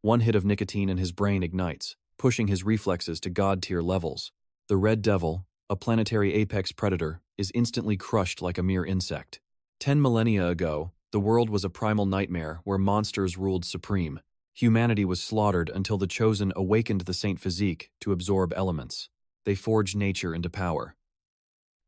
One hit of nicotine and his brain ignites, pushing his reflexes to god-tier levels. The Red Devil, a planetary apex predator, is instantly crushed like a mere insect. 10 millennia ago, the world was a primal nightmare where monsters ruled supreme. Humanity was slaughtered until the Chosen awakened the 𝑺𝒕𝒓𝒂𝒏𝒌 to absorb elements. They forged nature into power.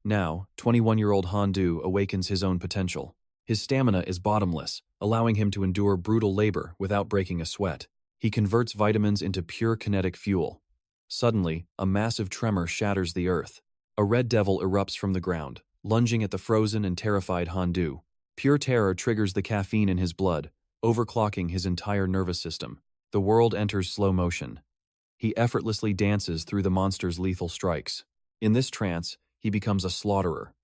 Now, 21-year-old Handu awakens his own potential. His stamina is bottomless, allowing him to endure brutal labor without breaking a sweat. He converts vitamins into pure kinetic fuel. Suddenly, a massive tremor shatters the earth. A red devil erupts from the ground, lunging at the frozen and terrified Handu. Pure terror triggers the caffeine in his blood, overclocking his entire nervous system. The world enters slow motion. He effortlessly dances through the monster's lethal strikes. In this trance, he becomes a slaughterer.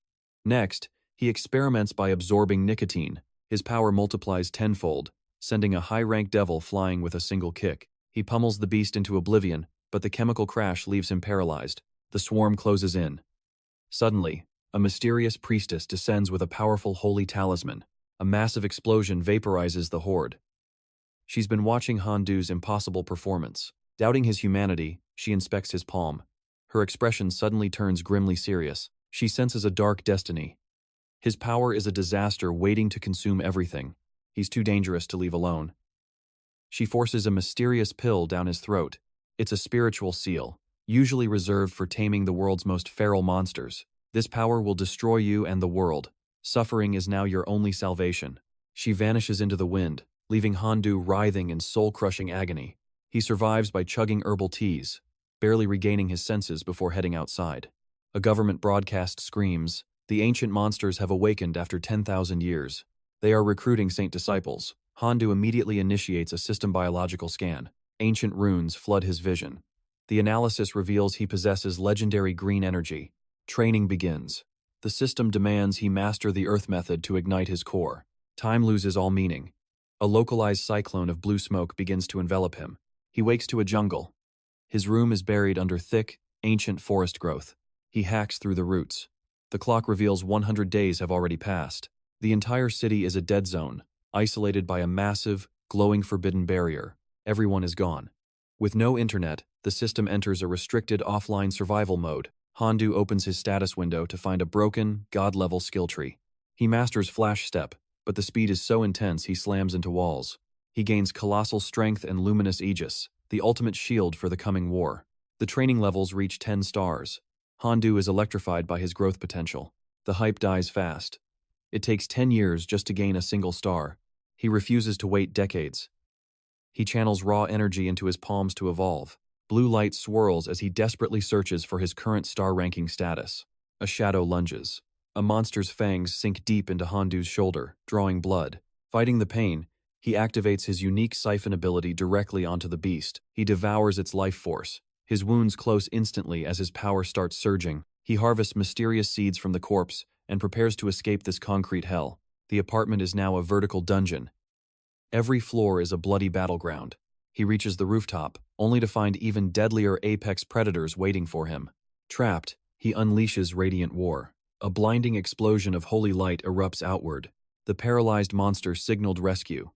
Next, he experiments by absorbing nicotine. His power multiplies tenfold, sending a high-rank devil flying with a single kick. He pummels the beast into oblivion, but the chemical crash leaves him paralyzed. The swarm closes in. Suddenly, a mysterious priestess descends with a powerful holy talisman. A massive explosion vaporizes the horde. She's been watching Handu's impossible performance. Doubting his humanity, she inspects his palm. Her expression suddenly turns grimly serious. She senses a dark destiny. His power is a disaster waiting to consume everything. He's too dangerous to leave alone. She forces a mysterious pill down his throat. It's a spiritual seal, usually reserved for taming the world's most feral monsters. This power will destroy you and the world. Suffering is now your only salvation. She vanishes into the wind, leaving Handu writhing in soul-crushing agony. He survives by chugging herbal teas, barely regaining his senses before heading outside. A government broadcast screams, "The ancient monsters have awakened after 10,000 years. They are recruiting Saint disciples." Handu immediately initiates a system biological scan. Ancient runes flood his vision. The analysis reveals he possesses legendary green energy. Training begins. The system demands he master the Earth method to ignite his core. Time loses all meaning. A localized cyclone of blue smoke begins to envelop him. He wakes to a jungle. His room is buried under thick, ancient forest growth. He hacks through the roots. The clock reveals 100 days have already passed. The entire city is a dead zone, isolated by a massive, glowing forbidden barrier. Everyone is gone. With no internet, the system enters a restricted offline survival mode. Handu opens his status window to find a broken, god-level skill tree. He masters Flash Step, but the speed is so intense he slams into walls. He gains colossal strength and luminous Aegis, the ultimate shield for the coming war. The training levels reach 10 stars. Handu is electrified by his growth potential. The hype dies fast. It takes 10 years just to gain a single star. He refuses to wait decades. He channels raw energy into his palms to evolve. Blue light swirls as he desperately searches for his current star ranking status. A shadow lunges. A monster's fangs sink deep into Handu's shoulder, drawing blood. Fighting the pain, he activates his unique siphon ability directly onto the beast. He devours its life force. His wounds close instantly as his power starts surging. He harvests mysterious seeds from the corpse and prepares to escape this concrete hell. The apartment is now a vertical dungeon. Every floor is a bloody battleground. He reaches the rooftop, only to find even deadlier apex predators waiting for him. Trapped, he unleashes radiant war. A blinding explosion of holy light erupts outward. The paralyzed monster signaled rescue.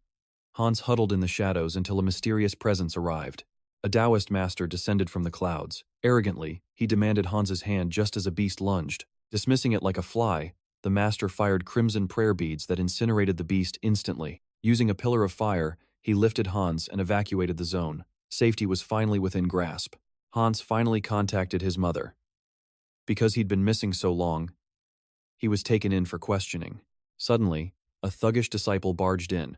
Hans huddled in the shadows until a mysterious presence arrived. A Taoist master descended from the clouds. Arrogantly, he demanded Hans's hand just as a beast lunged. Dismissing it like a fly, the master fired crimson prayer beads that incinerated the beast instantly. Using a pillar of fire, he lifted Hans and evacuated the zone. Safety was finally within grasp. Hans finally contacted his mother. Because he'd been missing so long, he was taken in for questioning. Suddenly, a thuggish disciple barged in.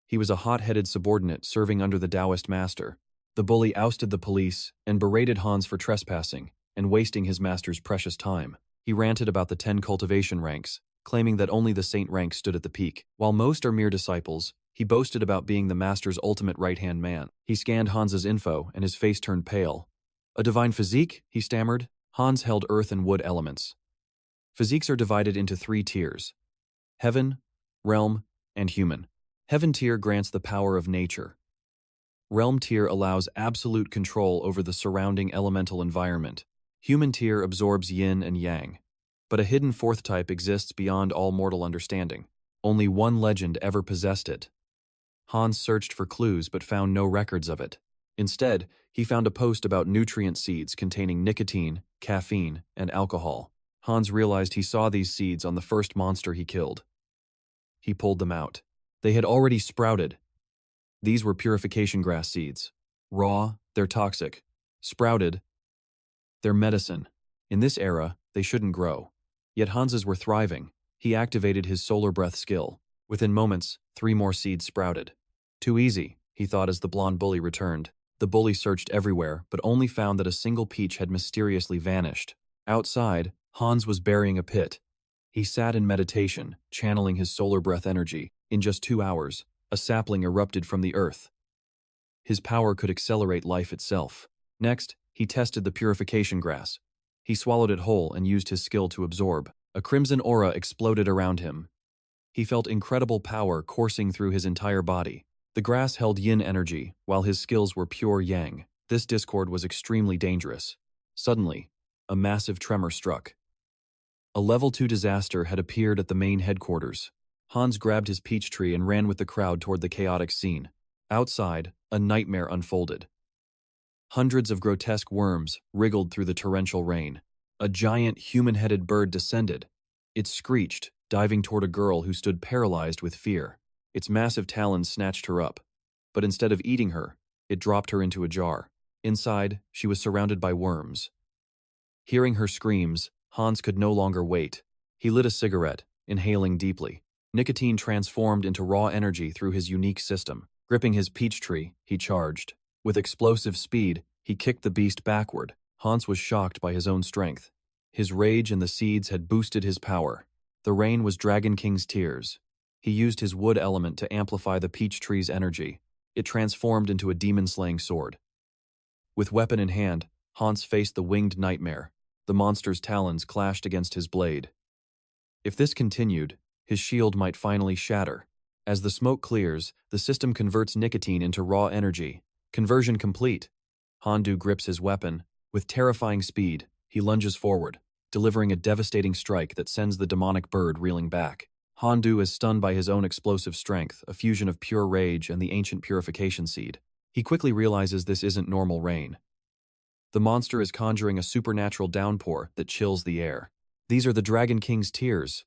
He was a hot-headed subordinate serving under the Taoist master. The bully ousted the police and berated Hans for trespassing and wasting his master's precious time. He ranted about the 10 cultivation ranks, claiming that only the saint rank stood at the peak. While most are mere disciples, he boasted about being the master's ultimate right-hand man. He scanned Hans's info and his face turned pale. "A divine physique?" he stammered. Hans held earth and wood elements. Physiques are divided into 3 tiers: heaven, realm, and human. Heaven tier grants the power of nature. Realm tier allows absolute control over the surrounding elemental environment. Human tier absorbs yin and yang. But a hidden 4th type exists beyond all mortal understanding. Only one legend ever possessed it. Hans searched for clues but found no records of it. Instead, he found a post about nutrient seeds containing nicotine, caffeine, and alcohol. Hans realized he saw these seeds on the first monster he killed. He pulled them out. They had already sprouted. These were purification grass seeds. Raw, they're toxic. Sprouted, they're medicine. In this era, they shouldn't grow. Yet Hans's were thriving. He activated his solar breath skill. Within moments, 3 more seeds sprouted. Too easy, he thought as the blonde bully returned. The bully searched everywhere, but only found that a single peach had mysteriously vanished. Outside, Hans was burying a pit. He sat in meditation, channeling his solar breath energy. In just 2 hours, a sapling erupted from the earth. His power could accelerate life itself. Next, he tested the purification grass. He swallowed it whole and used his skill to absorb. A crimson aura exploded around him. He felt incredible power coursing through his entire body. The grass held yin energy, while his skills were pure yang. This discord was extremely dangerous. Suddenly, a massive tremor struck. A level 2 disaster had appeared at the main headquarters. Hans grabbed his peach tree and ran with the crowd toward the chaotic scene. Outside, a nightmare unfolded. Hundreds of grotesque worms wriggled through the torrential rain. A giant human-headed bird descended. It screeched, diving toward a girl who stood paralyzed with fear. Its massive talons snatched her up, but instead of eating her, it dropped her into a jar. Inside, she was surrounded by worms. Hearing her screams, Hans could no longer wait. He lit a cigarette, inhaling deeply. Nicotine transformed into raw energy through his unique system. Gripping his peach tree, he charged. With explosive speed, he kicked the beast backward. Hans was shocked by his own strength. His rage and the seeds had boosted his power. The rain was Dragon King's tears. He used his wood element to amplify the peach tree's energy. It transformed into a demon-slaying sword. With weapon in hand, Hans faced the winged nightmare. The monster's talons clashed against his blade. If this continued, his shield might finally shatter. As the smoke clears, the system converts nicotine into raw energy. Conversion complete. Handu grips his weapon. With terrifying speed, he lunges forward, delivering a devastating strike that sends the demonic bird reeling back. Handu is stunned by his own explosive strength, a fusion of pure rage and the ancient purification seed. He quickly realizes this isn't normal rain. The monster is conjuring a supernatural downpour that chills the air. These are the Dragon King's tears.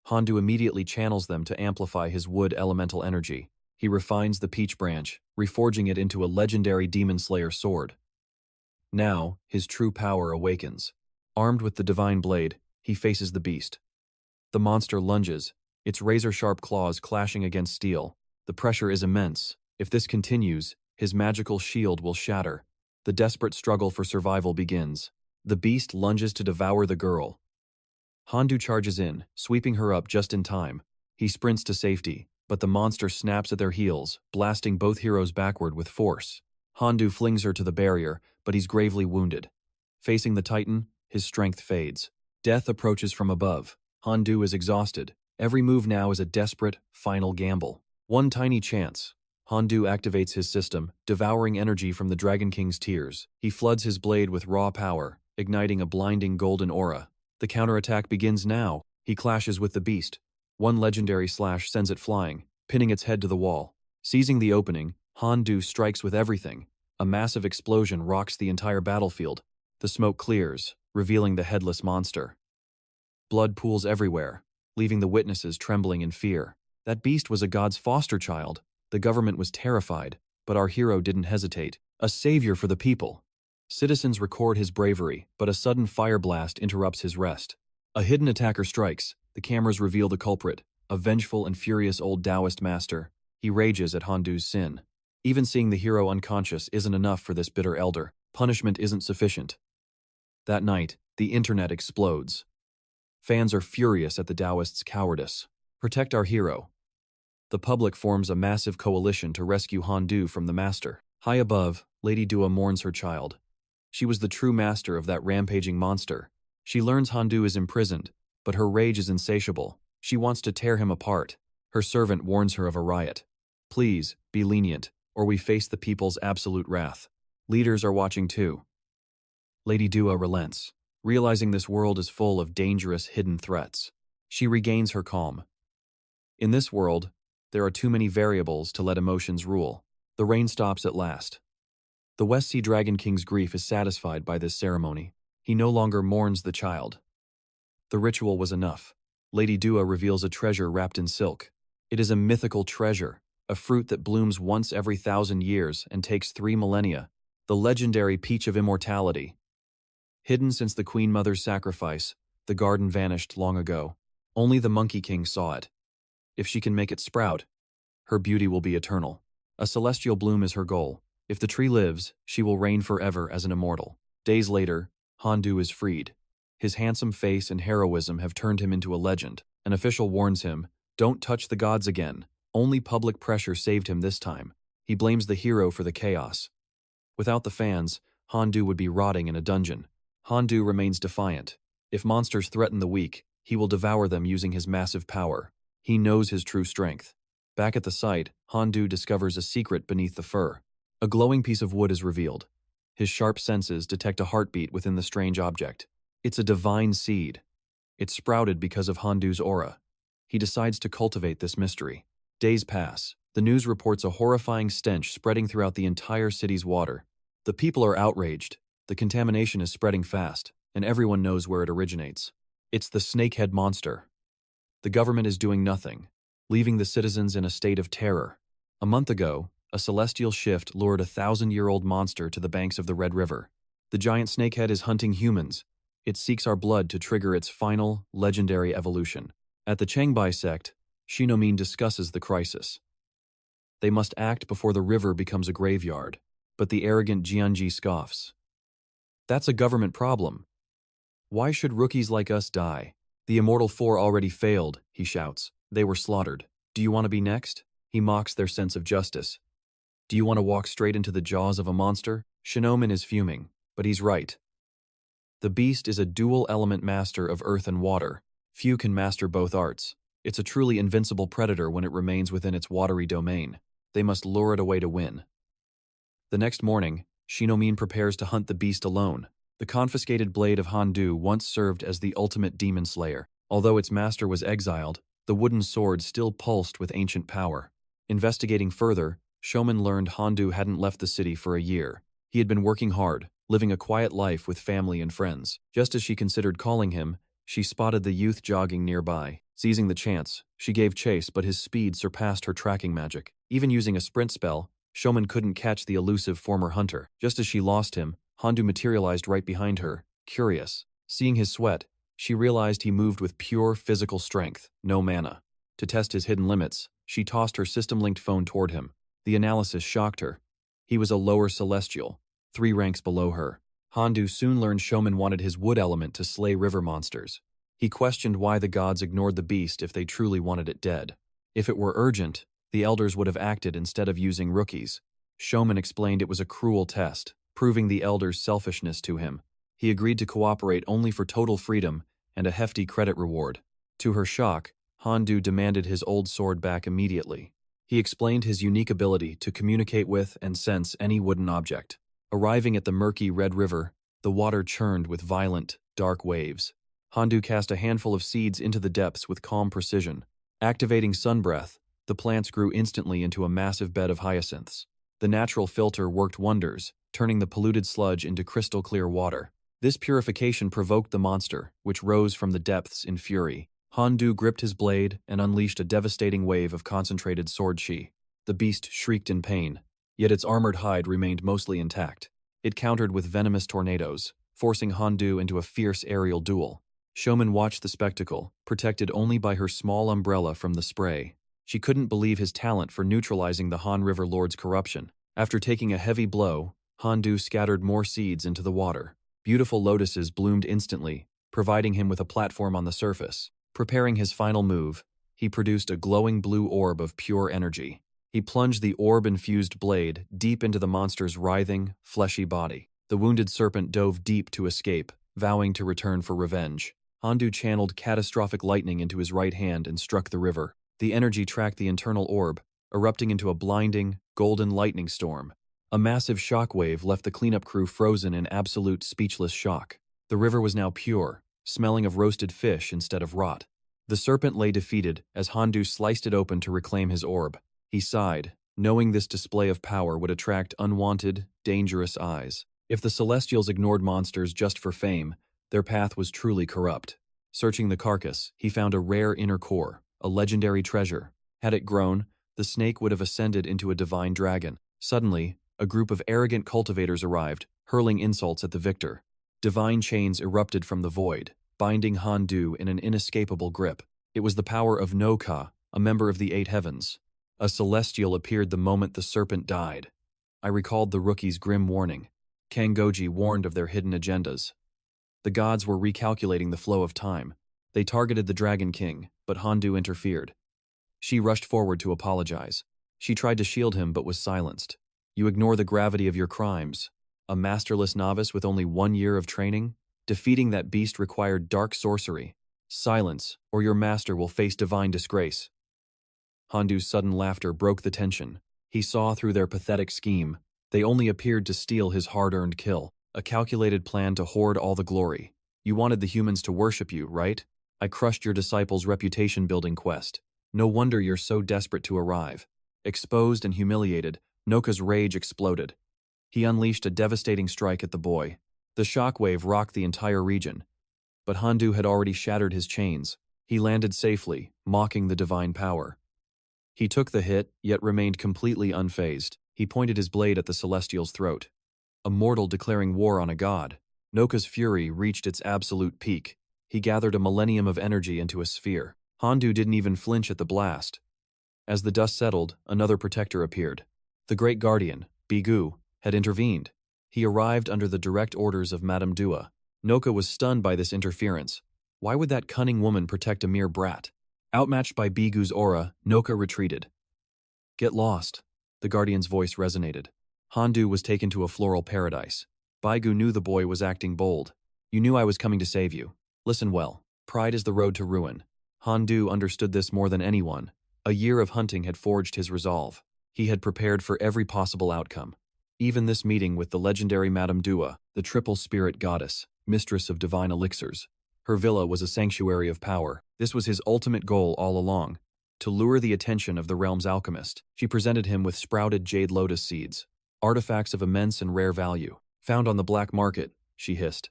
Handu immediately channels them to amplify his wood elemental energy. He refines the peach branch, reforging it into a legendary demon slayer sword. Now, his true power awakens. Armed with the divine blade, he faces the beast. The monster lunges, its razor-sharp claws clashing against steel. The pressure is immense. If this continues, his magical shield will shatter. The desperate struggle for survival begins. The beast lunges to devour the girl. Handu charges in, sweeping her up just in time. He sprints to safety, but the monster snaps at their heels, blasting both heroes backward with force. Handu flings her to the barrier, but he's gravely wounded. Facing the Titan, his strength fades. Death approaches from above. Handu is exhausted. Every move now is a desperate, final gamble. One tiny chance. Handu activates his system, devouring energy from the Dragon King's tears. He floods his blade with raw power, igniting a blinding golden aura. The counterattack begins now. He clashes with the beast. One legendary slash sends it flying, pinning its head to the wall. Seizing the opening, Handu strikes with everything. A massive explosion rocks the entire battlefield. The smoke clears, revealing the headless monster. Blood pools everywhere, leaving the witnesses trembling in fear. That beast was a god's foster child. The government was terrified, but our hero didn't hesitate. A savior for the people. Citizens record his bravery, but a sudden fire blast interrupts his rest. A hidden attacker strikes. The cameras reveal the culprit, a vengeful and furious old Taoist master. He rages at Handu's sin. Even seeing the hero unconscious isn't enough for this bitter elder. Punishment isn't sufficient. That night, the internet explodes. Fans are furious at the Taoist's cowardice. Protect our hero. The public forms a massive coalition to rescue Handu from the master. High above, Lady Dua mourns her child. She was the true master of that rampaging monster. She learns Handu is imprisoned, but her rage is insatiable. She wants to tear him apart. Her servant warns her of a riot. Please, be lenient, or we face the people's absolute wrath. Leaders are watching too. Lady Dua relents, realizing this world is full of dangerous hidden threats. She regains her calm. In this world, There are too many variables to let emotions rule. The rain stops at last. The West Sea Dragon King's grief is satisfied by this ceremony. He no longer mourns the child. The ritual was enough. Lady Dua reveals a treasure wrapped in silk. It is a mythical treasure, a fruit that blooms once every 1,000 years and takes 3 millennia, the legendary peach of immortality. Hidden since the Queen Mother's sacrifice, the garden vanished long ago. Only the Monkey King saw it. If she can make it sprout, her beauty will be eternal. A celestial bloom is her goal. If the tree lives, she will reign forever as an immortal. Days later, Handu is freed. His handsome face and heroism have turned him into a legend. An official warns him, "Don't touch the gods again." Only public pressure saved him this time. He blames the hero for the chaos. Without the fans, Handu would be rotting in a dungeon. Handu remains defiant. If monsters threaten the weak, he will devour them using his massive power. He knows his true strength. Back at the site, Handu discovers a secret beneath the fur. A glowing piece of wood is revealed. His sharp senses detect a heartbeat within the strange object. It's a divine seed. It sprouted because of Handu's aura. He decides to cultivate this mystery. Days pass. The news reports a horrifying stench spreading throughout the entire city's water. The people are outraged. The contamination is spreading fast, and everyone knows where it originates. It's the snakehead monster. The government is doing nothing, leaving the citizens in a state of terror. A month ago, a celestial shift lured a 1,000-year-old monster to the banks of the Red River. The giant snakehead is hunting humans. It seeks our blood to trigger its final, legendary evolution. At the 𝒂𝒏𝒌 sect, Shinomine discusses the crisis. They must act before the river becomes a graveyard, but the arrogant Jianji scoffs. That's a government problem. Why should rookies like us die? The Immortal Four already failed, he shouts. They were slaughtered. Do you want to be next? He mocks their sense of justice. Do you want to walk straight into the jaws of a monster? Shinomine is fuming, but he's right. The beast is a dual-element master of earth and water. Few can master both arts. It's a truly invincible predator when it remains within its watery domain. They must lure it away to win. The next morning, Shinomine prepares to hunt the beast alone. The confiscated blade of Handu once served as the ultimate demon slayer. Although its master was exiled, the wooden sword still pulsed with ancient power. Investigating further, Shoman learned Handu hadn't left the city for a year. He had been working hard, living a quiet life with family and friends. Just as she considered calling him, she spotted the youth jogging nearby. Seizing the chance, she gave chase, but his speed surpassed her tracking magic. Even using a sprint spell, Shoman couldn't catch the elusive former hunter. Just as she lost him, Handu materialized right behind her, curious. Seeing his sweat, she realized he moved with pure physical strength, no mana. To test his hidden limits, she tossed her system-linked phone toward him. The analysis shocked her. He was a lower celestial, 3 ranks below her. Handu soon learned Shoman wanted his wood element to slay river monsters. He questioned why the gods ignored the beast if they truly wanted it dead. If it were urgent, the elders would have acted instead of using rookies. Shoman explained it was a cruel test, proving the elders' selfishness to him. He agreed to cooperate only for total freedom and a hefty credit reward. To her shock, Handu demanded his old sword back immediately. He explained his unique ability to communicate with and sense any wooden object. Arriving at the murky Red River, the water churned with violent, dark waves. Handu cast a handful of seeds into the depths with calm precision. Activating sun breath, the plants grew instantly into a massive bed of hyacinths. The natural filter worked wonders, turning the polluted sludge into crystal-clear water. This purification provoked the monster, which rose from the depths in fury. Handu gripped his blade and unleashed a devastating wave of concentrated sword chi. The beast shrieked in pain, yet its armored hide remained mostly intact. It countered with venomous tornadoes, forcing Handu into a fierce aerial duel. Shoman watched the spectacle, protected only by her small umbrella from the spray. She couldn't believe his talent for neutralizing the Han River Lord's corruption. After taking a heavy blow, Handu scattered more seeds into the water. Beautiful lotuses bloomed instantly, providing him with a platform on the surface. Preparing his final move, he produced a glowing blue orb of pure energy. He plunged the orb-infused blade deep into the monster's writhing, fleshy body. The wounded serpent dove deep to escape, vowing to return for revenge. Handu channeled catastrophic lightning into his right hand and struck the river. The energy tracked the internal orb, erupting into a blinding, golden lightning storm. A massive shockwave left the cleanup crew frozen in absolute speechless shock. The river was now pure, smelling of roasted fish instead of rot. The serpent lay defeated as Handu sliced it open to reclaim his orb. He sighed, knowing this display of power would attract unwanted, dangerous eyes. If the Celestials ignored monsters just for fame, their path was truly corrupt. Searching the carcass, he found a rare inner core, a legendary treasure. Had it grown, the snake would have ascended into a divine dragon. Suddenly, a group of arrogant cultivators arrived, hurling insults at the victor. Divine chains erupted from the void, binding Handu in an inescapable grip. It was the power of 𝑦𝒂𝒕𝒔, a member of the 8 heavens. A celestial appeared the moment the serpent died. I recalled the rookie's grim warning. 𝒂𝒏𝒌 warned of their hidden agendas. The gods were recalculating the flow of time. They targeted the Dragon King, but Handu interfered. She rushed forward to apologize. She tried to shield him but was silenced. You ignore the gravity of your crimes. A masterless novice with only 1 year of training? Defeating that beast required dark sorcery. Silence, or your master will face divine disgrace. Handu's sudden laughter broke the tension. He saw through their pathetic scheme. They only appeared to steal his hard-earned kill, a calculated plan to hoard all the glory. You wanted the humans to worship you, right? I crushed your disciples' reputation-building quest. No wonder you're so desperate to arrive. Exposed and humiliated, 𝒂𝒂𝒏𝒌's rage exploded. He unleashed a devastating strike at the boy. The shockwave rocked the entire region. But Handu had already shattered his chains. He landed safely, mocking the divine power. He took the hit, yet remained completely unfazed. He pointed his blade at the Celestial's throat. A mortal declaring war on a god. 𝒂𝒂𝒏𝒌's fury reached its absolute peak. He gathered a millennium of energy into a sphere. Handu didn't even flinch at the blast. As the dust settled, another protector appeared. The great guardian, 𝒂𝒏𝒌, had intervened. He arrived under the direct orders of Madame Dua. 𝒂𝒂𝒏 was stunned by this interference. Why would that cunning woman protect a mere brat? Outmatched by 𝒂𝒏𝒌's aura, 𝒂𝒂💏 retreated. Get lost, the guardian's voice resonated. Handu was taken to a floral paradise. 𝒂𝒏𝒌 knew the boy was acting bold. You knew I was coming to save you. Listen well. Pride is the road to ruin. Handu understood this more than anyone. A year of hunting had forged his resolve. He had prepared for every possible outcome. Even this meeting with the legendary Madame Dua, the triple spirit goddess, mistress of divine elixirs. Her villa was a sanctuary of power. This was his ultimate goal all along. To lure the attention of the realm's alchemist, she presented him with sprouted jade lotus seeds, artifacts of immense and rare value. Found on the black market, she hissed.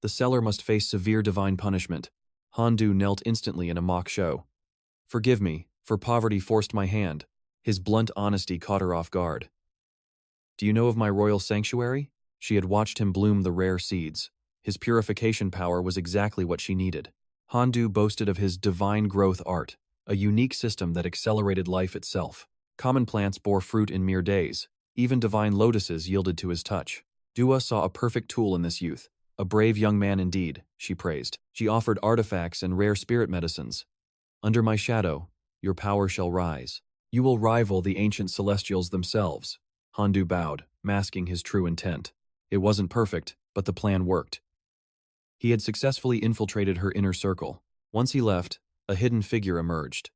The seller must face severe divine punishment. Handu knelt instantly in a mock show. Forgive me, for poverty forced my hand. His blunt honesty caught her off guard. Do you know of my royal sanctuary? She had watched him bloom the rare seeds. His purification power was exactly what she needed. Handu boasted of his divine growth art, a unique system that accelerated life itself. Common plants bore fruit in mere days. Even divine lotuses yielded to his touch. Dua saw a perfect tool in this youth. A brave young man indeed, she praised. She offered artifacts and rare spirit medicines. Under my shadow, your power shall rise. You will rival the ancient celestials themselves. Handu bowed, masking his true intent. It wasn't perfect, but the plan worked. He had successfully infiltrated her inner circle. Once he left, a hidden figure emerged.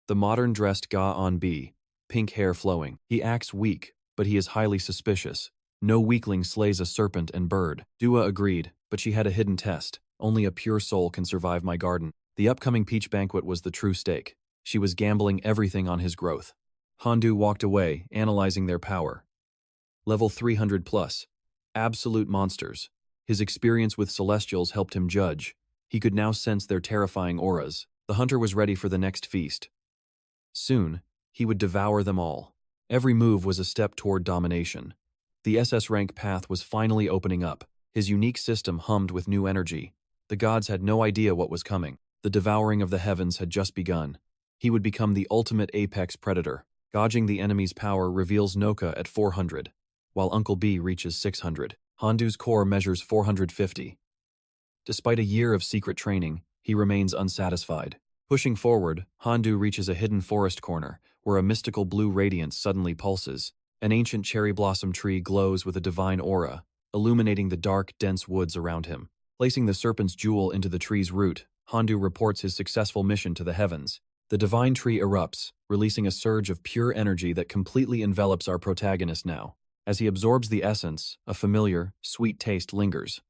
The modern-dressed 𝒂𝒏𝒌, pink hair flowing. He acts weak, but he is highly suspicious. No weakling slays a serpent and bird. Dua agreed, but she had a hidden test. Only a pure soul can survive my garden. The upcoming peach banquet was the true stake. She was gambling everything on his growth. Handu walked away, analyzing their power. Level 300 plus. Absolute monsters. His experience with Celestials helped him judge. He could now sense their terrifying auras. The hunter was ready for the next feast. Soon, he would devour them all. Every move was a step toward domination. The SS-rank path was finally opening up. His unique system hummed with new energy. The gods had no idea what was coming. The devouring of the heavens had just begun. He would become the ultimate apex predator. Gauging the enemy's power reveals 𝒂𝒂𝒏𝒌 at 400, while Uncle B reaches 600. Handu's core measures 450. Despite a year of secret training, he remains unsatisfied. Pushing forward, Handu reaches a hidden forest corner, where a mystical blue radiance suddenly pulses. An ancient cherry blossom tree glows with a divine aura, illuminating the dark, dense woods around him. Placing the serpent's jewel into the tree's root, Handu reports his successful mission to the heavens. The divine tree erupts, releasing a surge of pure energy that completely envelops our protagonist now. As he absorbs the essence, a familiar, sweet taste lingers.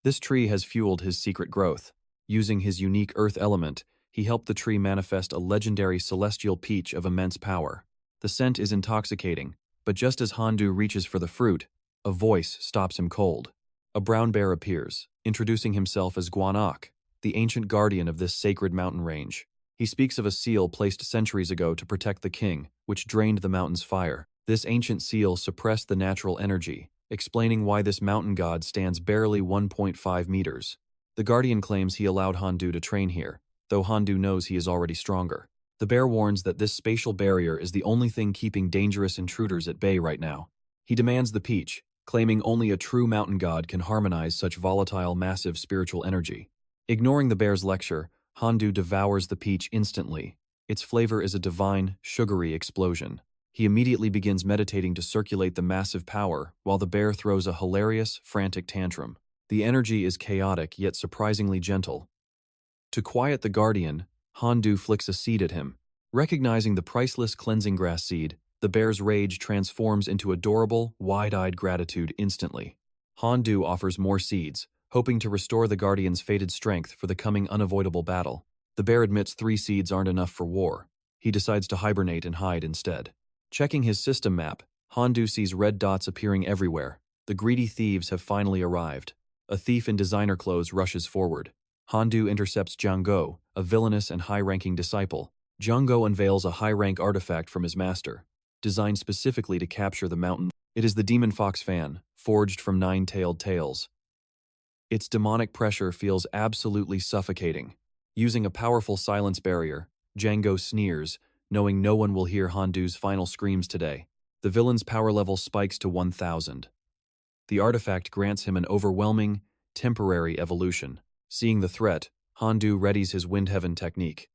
This tree has fueled his secret growth. Using his unique earth element, he helped the tree manifest a legendary celestial peach of immense power. The scent is intoxicating, but just as Handu reaches for the fruit, a voice stops him cold. A brown bear appears, introducing himself as 𝒂𝒏𝒌, the ancient guardian of this sacred mountain range. He speaks of a seal placed centuries ago to protect the king, which drained the mountain's fire. This ancient seal suppressed the natural energy, explaining why this mountain god stands barely 1.5 meters. The guardian claims he allowed Handu to train here, though Handu knows he is already stronger. The bear warns that this spatial barrier is the only thing keeping dangerous intruders at bay right now. He demands the peach, claiming only a true mountain god can harmonize such volatile, massive spiritual energy. Ignoring the bear's lecture, Handu devours the peach instantly. Its flavor is a divine, sugary explosion. He immediately begins meditating to circulate the massive power, while the bear throws a hilarious, frantic tantrum. The energy is chaotic yet surprisingly gentle. To quiet the guardian, Handu flicks a seed at him. Recognizing the priceless cleansing grass seed, the bear's rage transforms into adorable, wide-eyed gratitude instantly. Handu offers more seeds, hoping to restore the guardian's fated strength for the coming unavoidable battle. The bear admits 3 seeds aren't enough for war. He decides to hibernate and hide instead. Checking his system map, Handu sees red dots appearing everywhere. The greedy thieves have finally arrived. A thief in designer clothes rushes forward. Handu intercepts 𝒂𝒏𝒌, a villainous and high-ranking disciple. 𝒂𝒏𝒌 unveils a high-rank artifact from his master, designed specifically to capture the mountain. It is the demon fox fan, forged from 9-tailed tails. Its demonic pressure feels absolutely suffocating. Using a powerful silence barrier, 𝒂𝒏𝒌 sneers, knowing no one will hear Handu's final screams today. The villain's power level spikes to 1000. The artifact grants him an overwhelming, temporary evolution. Seeing the threat, Handu readies his Wind Heaven technique.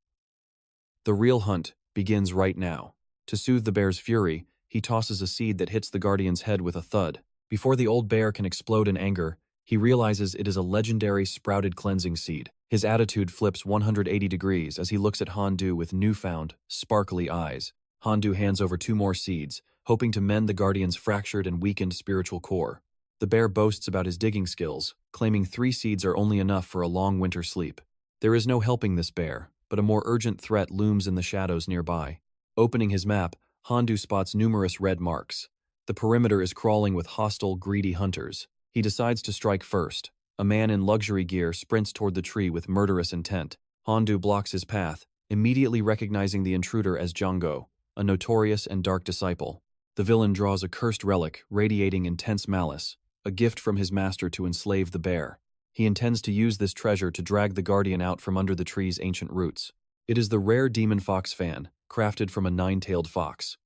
The real hunt begins right now. To soothe the bear's fury, he tosses a seed that hits the guardian's head with a thud. Before the old bear can explode in anger, he realizes it is a legendary sprouted cleansing seed. His attitude flips 180 degrees as he looks at Handu with newfound, sparkly eyes. Handu hands over 2 more seeds, hoping to mend the guardian's fractured and weakened spiritual core. The bear boasts about his digging skills, claiming 3 seeds are only enough for a long winter sleep. There is no helping this bear, but a more urgent threat looms in the shadows nearby. Opening his map, Handu spots numerous red marks. The perimeter is crawling with hostile, greedy hunters. He decides to strike first. A man in luxury gear sprints toward the tree with murderous intent. Handu blocks his path, immediately recognizing the intruder as 𝒂𝒏𝒌, a notorious and dark disciple. The villain draws a cursed relic, radiating intense malice, a gift from his master to enslave the bear. He intends to use this treasure to drag the guardian out from under the tree's ancient roots. It is the rare demon fox fan, crafted from a 9-tailed fox.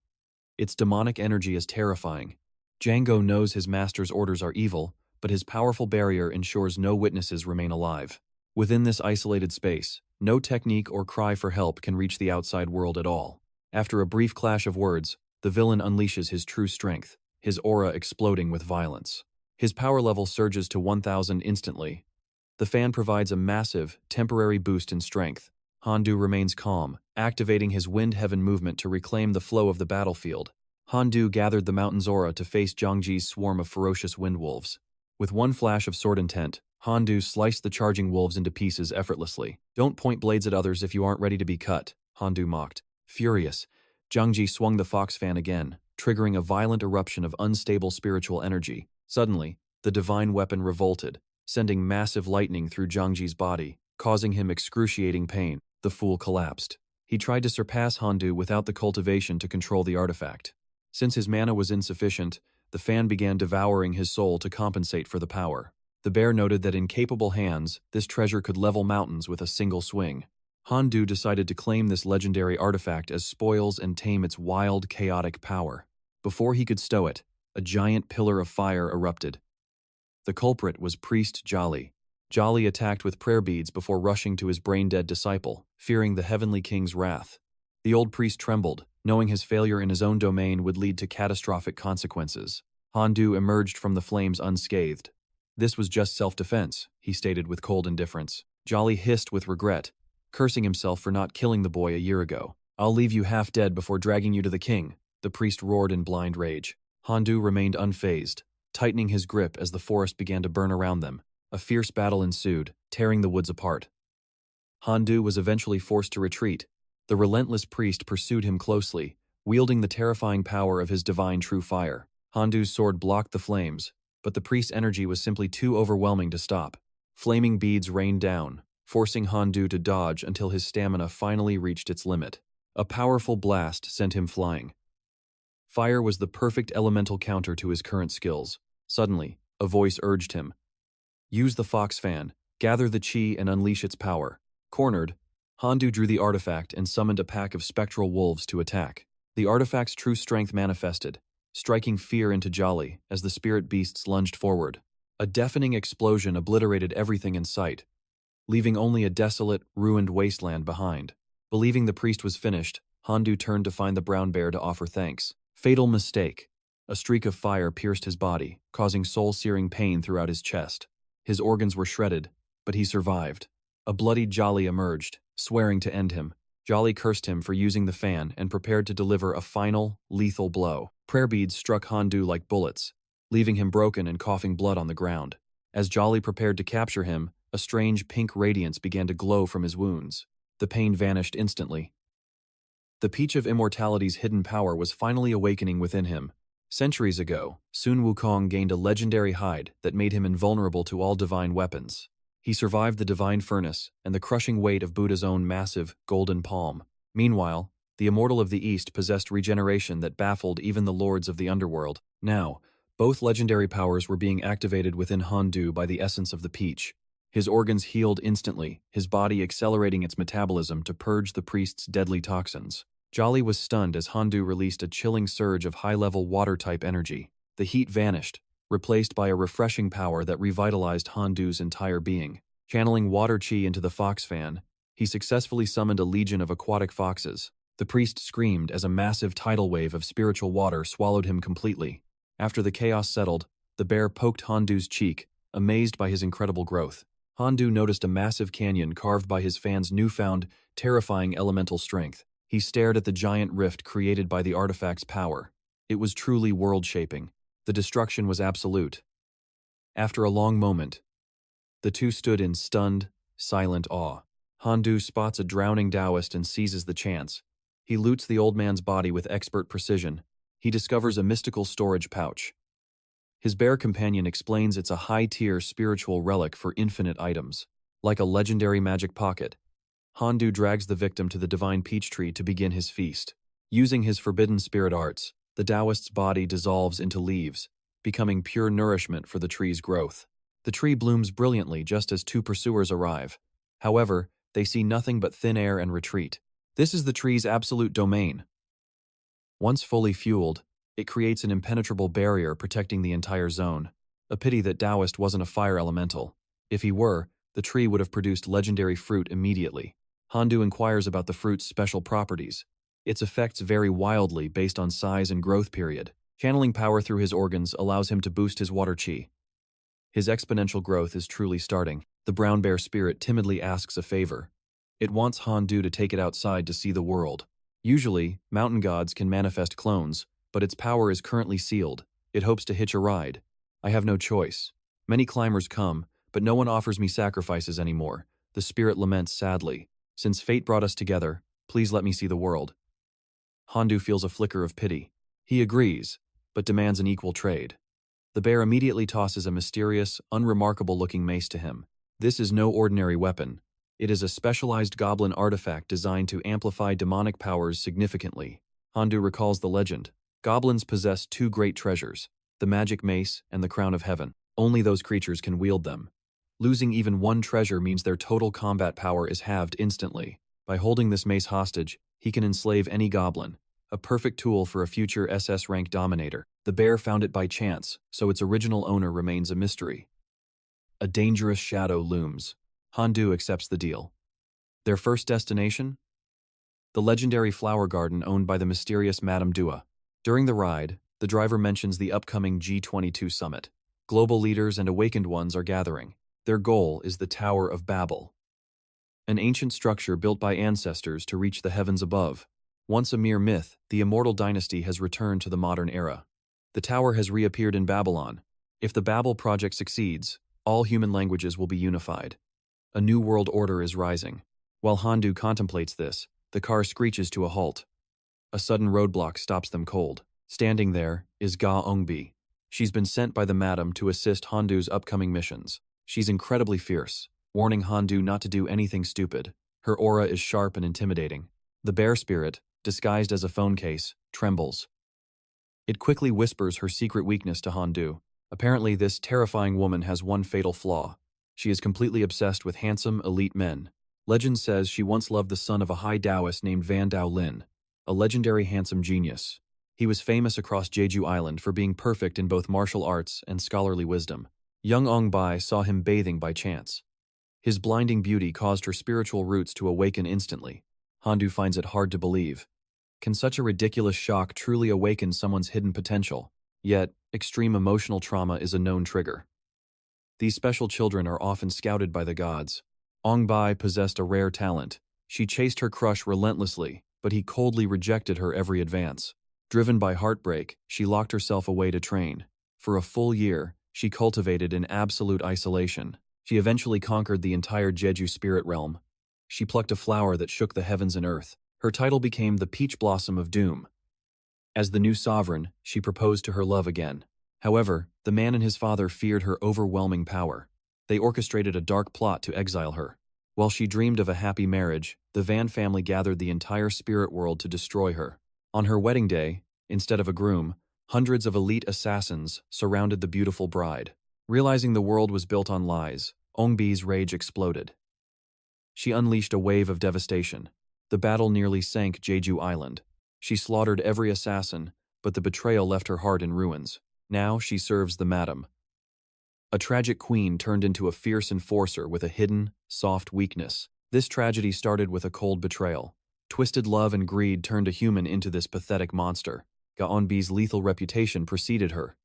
Its demonic energy is terrifying. 𝒂𝒏𝒌 knows his master's orders are evil, but his powerful barrier ensures no witnesses remain alive. Within this isolated space, no technique or cry for help can reach the outside world at all. After a brief clash of words, the villain unleashes his true strength, his aura exploding with violence. His power level surges to 1000 instantly. The fan provides a massive, temporary boost in strength. Handu remains calm, activating his Wind Heaven movement to reclaim the flow of the battlefield. Handu gathered the mountain's aura to face 𝒂𝒏𝒌's swarm of ferocious wind wolves. With one flash of sword intent, Handu sliced the charging wolves into pieces effortlessly. "Don't point blades at others if you aren't ready to be cut," Handu mocked. Furious, 𝒂𝒏𝒌 swung the fox fan again, triggering a violent eruption of unstable spiritual energy. Suddenly, the divine weapon revolted, sending massive lightning through 𝒂𝒏𝒌's body, causing him excruciating pain. The fool collapsed. He tried to surpass Handu without the cultivation to control the artifact. Since his mana was insufficient, the fan began devouring his soul to compensate for the power. The bear noted that in capable hands, this treasure could level mountains with a single swing. Handu decided to claim this legendary artifact as spoils and tame its wild, chaotic power. Before he could stow it, a giant pillar of fire erupted. The culprit was Priest 𝒂𝒏𝒌. 𝒂𝒏𝒌 attacked with prayer beads before rushing to his brain-dead disciple, fearing the heavenly king's wrath. The old priest trembled, knowing his failure in his own domain would lead to catastrophic consequences. Handu emerged from the flames unscathed. "This was just self-defense," he stated with cold indifference. 𝒂𝒏𝒌 hissed with regret, cursing himself for not killing the boy a year ago. "I'll leave you half dead before dragging you to the king," the priest roared in blind rage. Handu remained unfazed, tightening his grip as the forest began to burn around them. A fierce battle ensued, tearing the woods apart. Handu was eventually forced to retreat. The relentless priest pursued him closely, wielding the terrifying power of his divine true fire. Handu's sword blocked the flames, but the priest's energy was simply too overwhelming to stop. Flaming beads rained down, forcing Handu to dodge until his stamina finally reached its limit. A powerful blast sent him flying. Fire was the perfect elemental counter to his current skills. Suddenly, a voice urged him. Use the Fox Fan, gather the chi and unleash its power. Cornered, Handu drew the artifact and summoned a pack of spectral wolves to attack. The artifact's true strength manifested, striking fear into 𝒂𝒐 as the spirit beasts lunged forward. A deafening explosion obliterated everything in sight, leaving only a desolate, ruined wasteland behind. Believing the priest was finished, Handu turned to find the brown bear to offer thanks. Fatal mistake. A streak of fire pierced his body, causing soul-searing pain throughout his chest. His organs were shredded, but he survived. A bloodied 𝒂𝒐 emerged, swearing to end him. 𝒂𝒂 cursed him for using the fan and prepared to deliver a final, lethal blow. Prayer beads struck Handu like bullets, leaving him broken and coughing blood on the ground. As 𝒂𝒂 prepared to capture him, a strange pink radiance began to glow from his wounds. The pain vanished instantly. The peach of immortality's hidden power was finally awakening within him. Centuries ago, Sun Wukong gained a legendary hide that made him invulnerable to all divine weapons. He survived the divine furnace and the crushing weight of Buddha's own massive, golden palm. Meanwhile, the immortal of the East possessed regeneration that baffled even the lords of the underworld. Now, both legendary powers were being activated within Handu by the essence of the peach. His organs healed instantly, his body accelerating its metabolism to purge the priest's deadly toxins. 𝒂𝒂 was stunned as Handu released a chilling surge of high-level water-type energy. The heat vanished, replaced by a refreshing power that revitalized Handu's entire being. Channeling water chi into the fox fan, he successfully summoned a legion of aquatic foxes. The priest screamed as a massive tidal wave of spiritual water swallowed him completely. After the chaos settled, the bear poked Handu's cheek, amazed by his incredible growth. Handu noticed a massive canyon carved by his fan's newfound, terrifying elemental strength. He stared at the giant rift created by the artifact's power. It was truly world-shaping. The destruction was absolute. After a long moment, the two stood in stunned, silent awe. Handu spots a drowning Taoist and seizes the chance. He loots the old man's body with expert precision. He discovers a mystical storage pouch. His bear companion explains it's a high-tier spiritual relic for infinite items. Like a legendary magic pocket, Handu drags the victim to the divine peach tree to begin his feast. Using his forbidden spirit arts, the Taoist's body dissolves into leaves, becoming pure nourishment for the tree's growth. The tree blooms brilliantly just as two pursuers arrive. However, they see nothing but thin air and retreat. This is the tree's absolute domain. Once fully fueled, it creates an impenetrable barrier protecting the entire zone. A pity that Taoist wasn't a fire elemental. If he were, the tree would have produced legendary fruit immediately. Handu inquires about the fruit's special properties. Its effects vary wildly based on size and growth period. Channeling power through his organs allows him to boost his water chi. His exponential growth is truly starting. The brown bear spirit timidly asks a favor. It wants Handu to take it outside to see the world. Usually, mountain gods can manifest clones, but its power is currently sealed. It hopes to hitch a ride. I have no choice. Many climbers come, but no one offers me sacrifices anymore. The spirit laments sadly. Since fate brought us together, please let me see the world. Handu feels a flicker of pity. He agrees, but demands an equal trade. The bear immediately tosses a mysterious, unremarkable-looking mace to him. This is no ordinary weapon. It is a specialized goblin artifact designed to amplify demonic powers significantly. Handu recalls the legend. Goblins possess two great treasures, the magic mace and the crown of heaven. Only those creatures can wield them. Losing even one treasure means their total combat power is halved instantly. By holding this mace hostage, he can enslave any goblin, a perfect tool for a future SS-rank dominator. The bear found it by chance, so its original owner remains a mystery. A dangerous shadow looms. Handu accepts the deal. Their first destination? The legendary flower garden owned by the mysterious Madame Dua. During the ride, the driver mentions the upcoming G22 summit. Global leaders and awakened ones are gathering. Their goal is the Tower of Babel, an ancient structure built by ancestors to reach the heavens above. Once a mere myth, the immortal dynasty has returned to the modern era. The tower has reappeared in Babylon. If the Babel project succeeds, all human languages will be unified. A new world order is rising. While Handu contemplates this, the car screeches to a halt. A sudden roadblock stops them cold. Standing there is 𝒂𝒏𝒌. She's been sent by the madam to assist Handu's upcoming missions. She's incredibly fierce, warning Handu not to do anything stupid. Her aura is sharp and intimidating. The bear spirit, disguised as a phone case, trembles. It quickly whispers her secret weakness to Handu. Apparently, this terrifying woman has one fatal flaw. She is completely obsessed with handsome, elite men. Legend says she once loved the son of a high Taoist named Van Dao Lin, a legendary handsome genius. He was famous across Jeju Island for being perfect in both martial arts and scholarly wisdom. Young 𝒂𝒏𝒌 saw him bathing by chance. His blinding beauty caused her spiritual roots to awaken instantly. Handu finds it hard to believe. Can such a ridiculous shock truly awaken someone's hidden potential? Yet, extreme emotional trauma is a known trigger. These special children are often scouted by the gods. 𝒂𝒏𝒌 possessed a rare talent. She chased her crush relentlessly, but he coldly rejected her every advance. Driven by heartbreak, she locked herself away to train. For a full year, she cultivated in absolute isolation. She eventually conquered the entire Jeju spirit realm. She plucked a flower that shook the heavens and earth. Her title became the Peach Blossom of Doom. As the new sovereign, she proposed to her love again. However, the man and his father feared her overwhelming power. They orchestrated a dark plot to exile her. While she dreamed of a happy marriage, the Van family gathered the entire spirit world to destroy her. On her wedding day, instead of a groom, hundreds of elite assassins surrounded the beautiful bride. Realizing the world was built on lies, 𝒂𝒏𝒌's rage exploded. She unleashed a wave of devastation. The battle nearly sank Jeju Island. She slaughtered every assassin, but the betrayal left her heart in ruins. Now she serves the madam. A tragic queen turned into a fierce enforcer with a hidden, soft weakness. This tragedy started with a cold betrayal. Twisted love and greed turned a human into this pathetic monster. 𝒂𝒏𝒌's lethal reputation preceded her.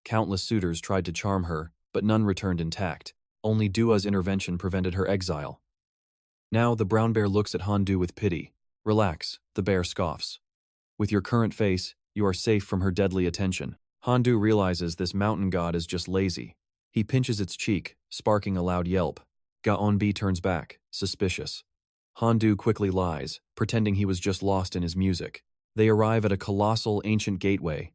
Countless suitors tried to charm her, but none returned intact. Only Dua's intervention prevented her exile. Now the brown bear looks at Handu with pity. Relax, the bear scoffs. With your current face, you are safe from her deadly attention. Handu realizes this mountain god is just lazy. He pinches its cheek, sparking a loud yelp. 𝒂𝒏𝒌 turns back, suspicious. Handu quickly lies, pretending he was just lost in his music. They arrive at a colossal, ancient gateway.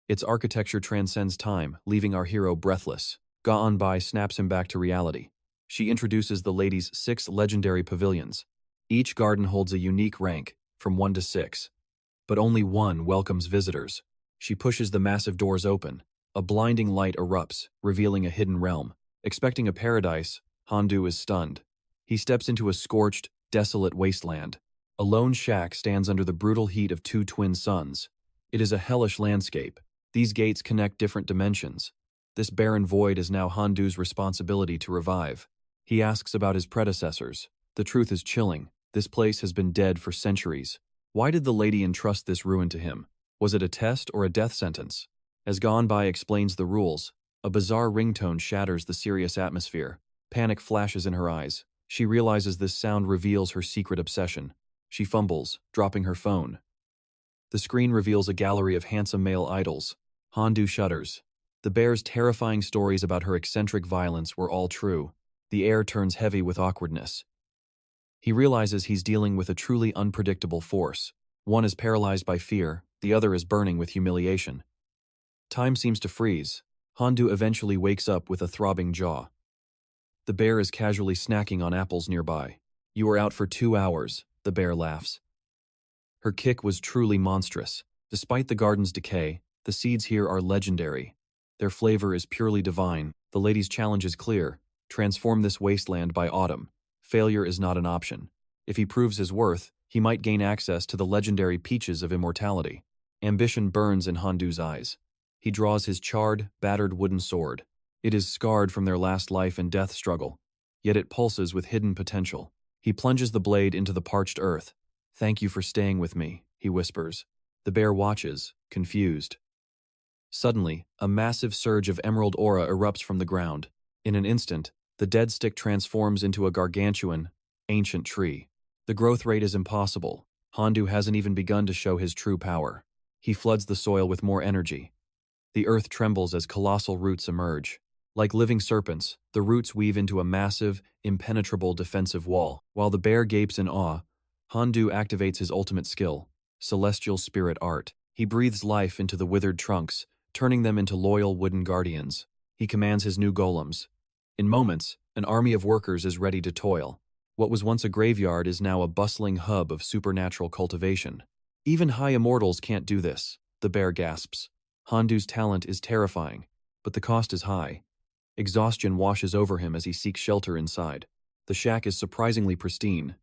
Its architecture transcends time, leaving our hero breathless. 𝒂𝒏𝒌 snaps him back to reality. She introduces the lady's 6 legendary pavilions. Each garden holds a unique rank, from 1 to 6. But only one welcomes visitors. She pushes the massive doors open. A blinding light erupts, revealing a hidden realm. Expecting a paradise, Handu is stunned. He steps into a scorched, desolate wasteland. A lone shack stands under the brutal heat of 2 twin suns. It is a hellish landscape. These gates connect different dimensions. This barren void is now Handu's responsibility to revive. He asks about his predecessors. The truth is chilling. This place has been dead for centuries. Why did the lady entrust this ruin to him? Was it a test or a death sentence? As 𝒂𝒏𝒌 explains the rules, a bizarre ringtone shatters the serious atmosphere. Panic flashes in her eyes. She realizes this sound reveals her secret obsession. She fumbles, dropping her phone. The screen reveals a gallery of handsome male idols. Handu shudders. The bear's terrifying stories about her eccentric violence were all true. The air turns heavy with awkwardness. He realizes he's dealing with a truly unpredictable force. One is paralyzed by fear, the other is burning with humiliation. Time seems to freeze. Handu eventually wakes up with a throbbing jaw. The bear is casually snacking on apples nearby. You were out for 2 hours, the bear laughs. Her kick was truly monstrous. Despite the garden's decay, the seeds here are legendary. Their flavor is purely divine. The lady's challenge is clear. Transform this wasteland by autumn. Failure is not an option. If he proves his worth, he might gain access to the legendary peaches of immortality. Ambition burns in Handu's eyes. He draws his charred, battered wooden sword. It is scarred from their last life and death struggle, yet it pulses with hidden potential. He plunges the blade into the parched earth. "Thank you for staying with me," he whispers. The bear watches, confused. Suddenly, a massive surge of emerald aura erupts from the ground. In an instant, the dead stick transforms into a gargantuan, ancient tree. The growth rate is impossible. Handu hasn't even begun to show his true power. He floods the soil with more energy. The earth trembles as colossal roots emerge. Like living serpents, the roots weave into a massive, impenetrable defensive wall. While the bear gapes in awe, Handu activates his ultimate skill, celestial spirit art. He breathes life into the withered trunks, turning them into loyal wooden guardians. He commands his new golems. In moments, an army of workers is ready to toil. What was once a graveyard is now a bustling hub of supernatural cultivation. Even high immortals can't do this, the bear gasps. Handu's talent is terrifying, but the cost is high. Exhaustion washes over him as he seeks shelter inside. The shack is surprisingly pristine.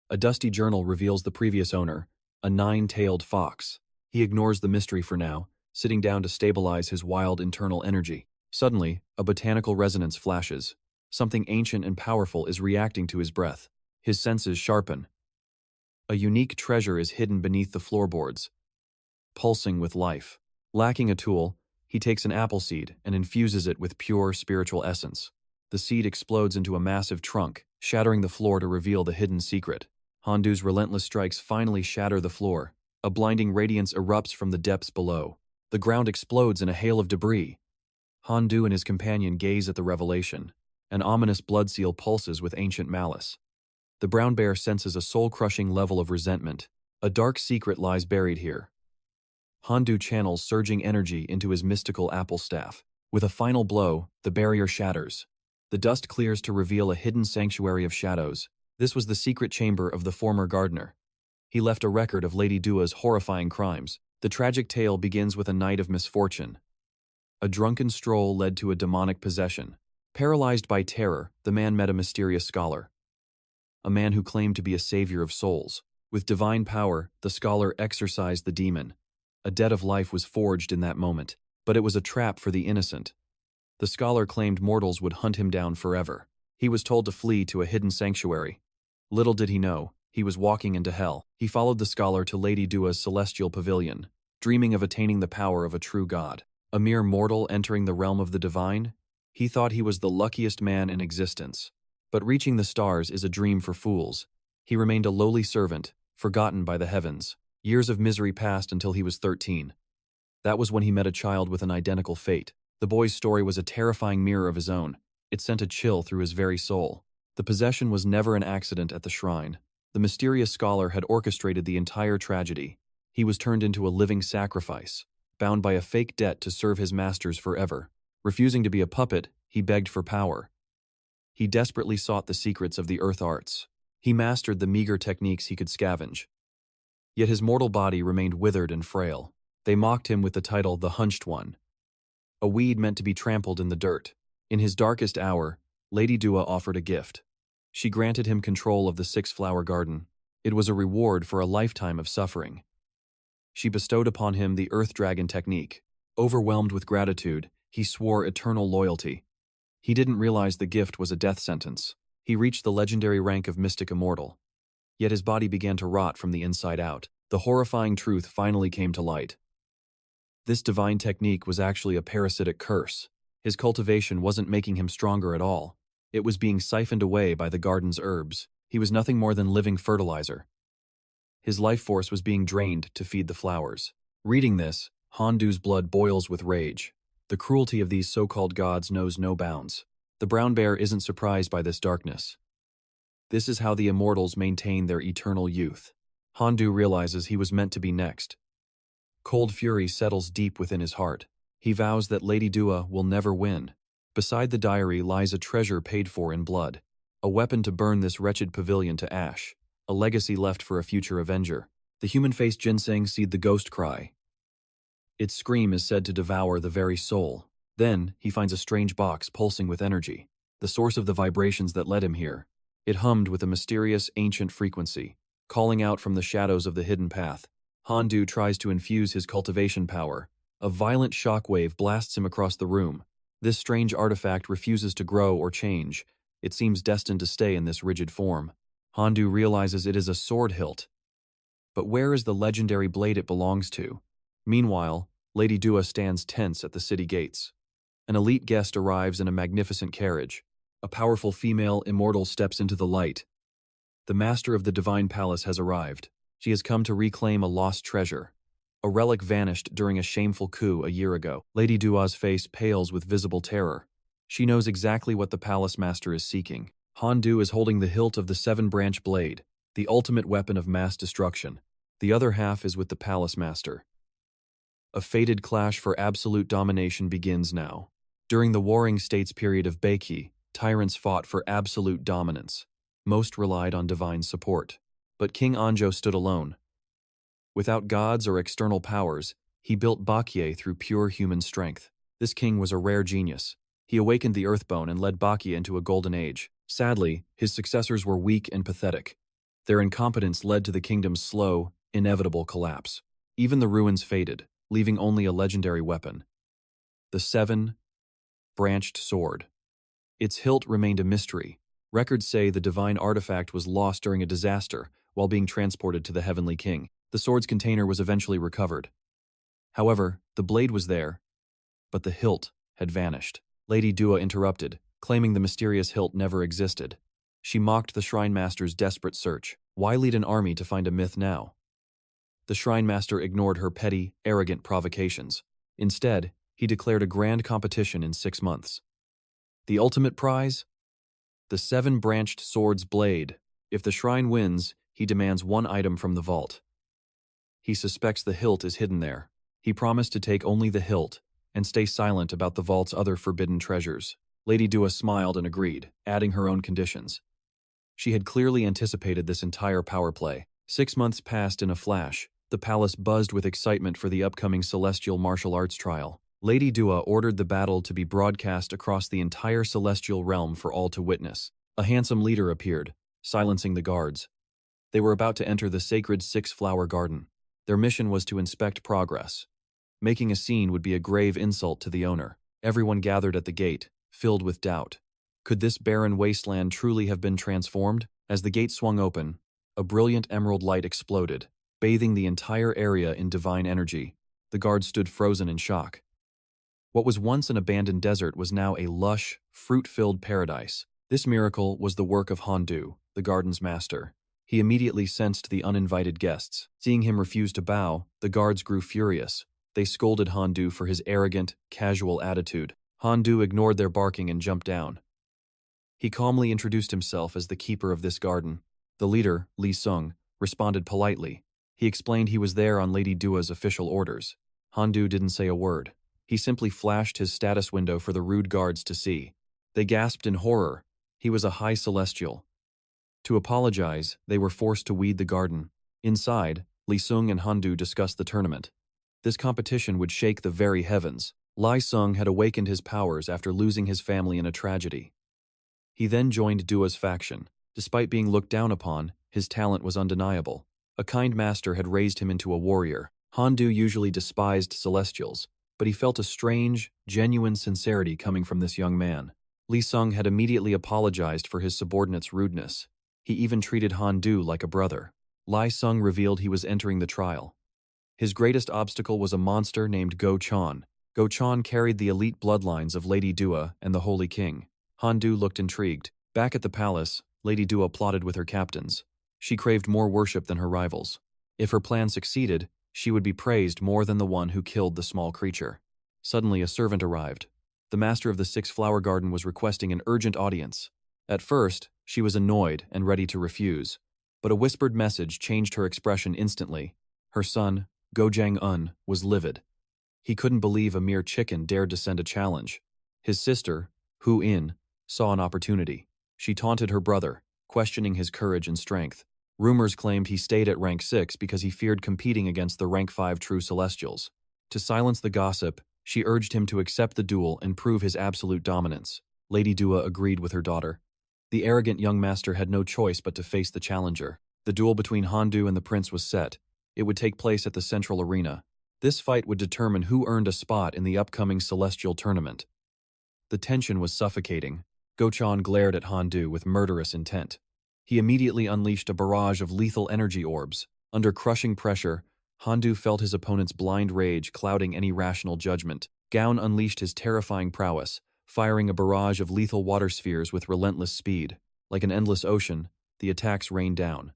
A dusty journal reveals the previous owner, a 9-tailed fox. He ignores the mystery for now, sitting down to stabilize his wild internal energy. Suddenly, a botanical resonance flashes. Something ancient and powerful is reacting to his breath. His senses sharpen. A unique treasure is hidden beneath the floorboards, pulsing with life. Lacking a tool, he takes an apple seed and infuses it with pure spiritual essence. The seed explodes into a massive trunk, shattering the floor to reveal the hidden secret. Handu's relentless strikes finally shatter the floor. A blinding radiance erupts from the depths below. The ground explodes in a hail of debris. Handu and his companion gaze at the revelation. An ominous blood seal pulses with ancient malice. The brown bear senses a soul-crushing level of resentment. A dark secret lies buried here. Handu channels surging energy into his mystical apple staff. With a final blow, the barrier shatters. The dust clears to reveal a hidden sanctuary of shadows. This was the secret chamber of the former gardener. He left a record of Lady Dua's horrifying crimes. The tragic tale begins with a night of misfortune. A drunken stroll led to a demonic possession. Paralyzed by terror, the man met a mysterious scholar. A man who claimed to be a savior of souls. With divine power, the scholar exorcised the demon. A debt of life was forged in that moment, but it was a trap for the innocent. The scholar claimed mortals would hunt him down forever. He was told to flee to a hidden sanctuary. Little did he know, he was walking into hell. He followed the scholar to Lady Dua's celestial pavilion, dreaming of attaining the power of a true god. A mere mortal entering the realm of the divine? He thought he was the luckiest man in existence. But reaching the stars is a dream for fools. He remained a lowly servant, forgotten by the heavens. Years of misery passed until he was 13. That was when he met a child with an identical fate. The boy's story was a terrifying mirror of his own. It sent a chill through his very soul. The possession was never an accident at the shrine. The mysterious scholar had orchestrated the entire tragedy. He was turned into a living sacrifice, bound by a fake debt to serve his masters forever. Refusing to be a puppet, he begged for power. He desperately sought the secrets of the earth arts. He mastered the meager techniques he could scavenge. Yet his mortal body remained withered and frail. They mocked him with the title the Hunched One, a weed meant to be trampled in the dirt. In his darkest hour, Lady Dua offered a gift. She granted him control of the 6-flower garden. It was a reward for a lifetime of suffering. She bestowed upon him the Earth Dragon technique. Overwhelmed with gratitude, he swore eternal loyalty. He didn't realize the gift was a death sentence. He reached the legendary rank of Mystic Immortal. Yet his body began to rot from the inside out. The horrifying truth finally came to light. This divine technique was actually a parasitic curse. His cultivation wasn't making him stronger at all. It was being siphoned away by the garden's herbs. He was nothing more than living fertilizer. His life force was being drained to feed the flowers. Reading this, Handu's blood boils with rage. The cruelty of these so-called gods knows no bounds. The brown bear isn't surprised by this darkness. This is how the immortals maintain their eternal youth. Handu realizes he was meant to be next. Cold fury settles deep within his heart. He vows that Lady Dua will never win. Beside the diary lies a treasure paid for in blood, a weapon to burn this wretched pavilion to ash, a legacy left for a future avenger. The human-faced ginseng seed the ghost cry. Its scream is said to devour the very soul. Then, he finds a strange box pulsing with energy, the source of the vibrations that led him here. It hummed with a mysterious, ancient frequency, calling out from the shadows of the hidden path. Handu tries to infuse his cultivation power. A violent shockwave blasts him across the room. This strange artifact refuses to grow or change. It seems destined to stay in this rigid form. Handu realizes it is a sword hilt. But where is the legendary blade it belongs to? Meanwhile, Lady Dua stands tense at the city gates. An elite guest arrives in a magnificent carriage. A powerful female immortal steps into the light. The master of the divine palace has arrived. She has come to reclaim a lost treasure. A relic vanished during a shameful coup a year ago. Lady Dua's face pales with visible terror. She knows exactly what the palace master is seeking. Handu is holding the hilt of the seven-branch blade, the ultimate weapon of mass destruction. The other half is with the palace master. A fated clash for absolute domination begins now. During the Warring States period of 𝒂𝒏𝒌, tyrants fought for absolute dominance. Most relied on divine support. But King Anjo stood alone. Without gods or external powers, he built 𝒂𝒏𝒌 through pure human strength. This king was a rare genius. He awakened the Earthbone and led 𝒂𝒏𝒌 into a golden age. Sadly, his successors were weak and pathetic. Their incompetence led to the kingdom's slow, inevitable collapse. Even the ruins faded, leaving only a legendary weapon. The seven-branched sword. Its hilt remained a mystery. Records say the divine artifact was lost during a disaster while being transported to the Heavenly King. The sword's container was eventually recovered. However, the blade was there, but the hilt had vanished. Lady Dua interrupted, claiming the mysterious hilt never existed. She mocked the Shrine Master's desperate search. Why lead an army to find a myth now? The Shrine Master ignored her petty, arrogant provocations. Instead, he declared a grand competition in 6 months. The ultimate prize? The seven-branched sword's blade. If the shrine wins, he demands one item from the vault. He suspects the hilt is hidden there. He promised to take only the hilt and stay silent about the vault's other forbidden treasures. Lady Dua smiled and agreed, adding her own conditions. She had clearly anticipated this entire power play. 6 months passed in a flash. The palace buzzed with excitement for the upcoming celestial martial arts trial. Lady Dua ordered the battle to be broadcast across the entire celestial realm for all to witness. A handsome leader appeared, silencing the guards. They were about to enter the sacred six-flower garden. Their mission was to inspect progress. Making a scene would be a grave insult to the owner. Everyone gathered at the gate, filled with doubt. Could this barren wasteland truly have been transformed? As the gate swung open, a brilliant emerald light exploded, bathing the entire area in divine energy. The guards stood frozen in shock. What was once an abandoned desert was now a lush, fruit-filled paradise. This miracle was the work of Handu, the garden's master. He immediately sensed the uninvited guests. Seeing him refuse to bow, the guards grew furious. They scolded Handu for his arrogant, casual attitude. Handu ignored their barking and jumped down. He calmly introduced himself as the keeper of this garden. The leader, Lee Sung, responded politely. He explained he was there on Lady Dua's official orders. Handu didn't say a word. He simply flashed his status window for the rude guards to see. They gasped in horror. He was a high celestial. To apologize, they were forced to weed the garden. Inside, Lee Sung and Handu discussed the tournament. This competition would shake the very heavens. Lee Sung had awakened his powers after losing his family in a tragedy. He then joined Dua's faction. Despite being looked down upon, his talent was undeniable. A kind master had raised him into a warrior. Handu usually despised celestials, but he felt a strange, genuine sincerity coming from this young man. Lee Sung had immediately apologized for his subordinate's rudeness. He even treated Handu like a brother. Lee Sung revealed he was entering the trial. His greatest obstacle was a monster named Go-chan. Go-chan carried the elite bloodlines of Lady Dua and the Holy King. Handu looked intrigued. Back at the palace, Lady Dua plotted with her captains. She craved more worship than her rivals. If her plan succeeded, she would be praised more than the one who killed the small creature. Suddenly, a servant arrived. The master of the six-flower garden was requesting an urgent audience. At first, she was annoyed and ready to refuse, but a whispered message changed her expression instantly. Her son, Go-jang-un, was livid. He couldn't believe a mere chicken dared to send a challenge. His sister, Hu-in, saw an opportunity. She taunted her brother, questioning his courage and strength. Rumors claimed he stayed at rank 6 because he feared competing against the rank 5 true celestials. To silence the gossip, she urged him to accept the duel and prove his absolute dominance. Lady Dua agreed with her daughter. The arrogant young master had no choice but to face the challenger. The duel between Handu and the prince was set. It would take place at the central arena. This fight would determine who earned a spot in the upcoming celestial tournament. The tension was suffocating. Go-chan glared at Handu with murderous intent. He immediately unleashed a barrage of lethal energy orbs. Under crushing pressure, Handu felt his opponent's blind rage clouding any rational judgment. Gaon unleashed his terrifying prowess, firing a barrage of lethal water spheres with relentless speed. Like an endless ocean, the attacks rained down.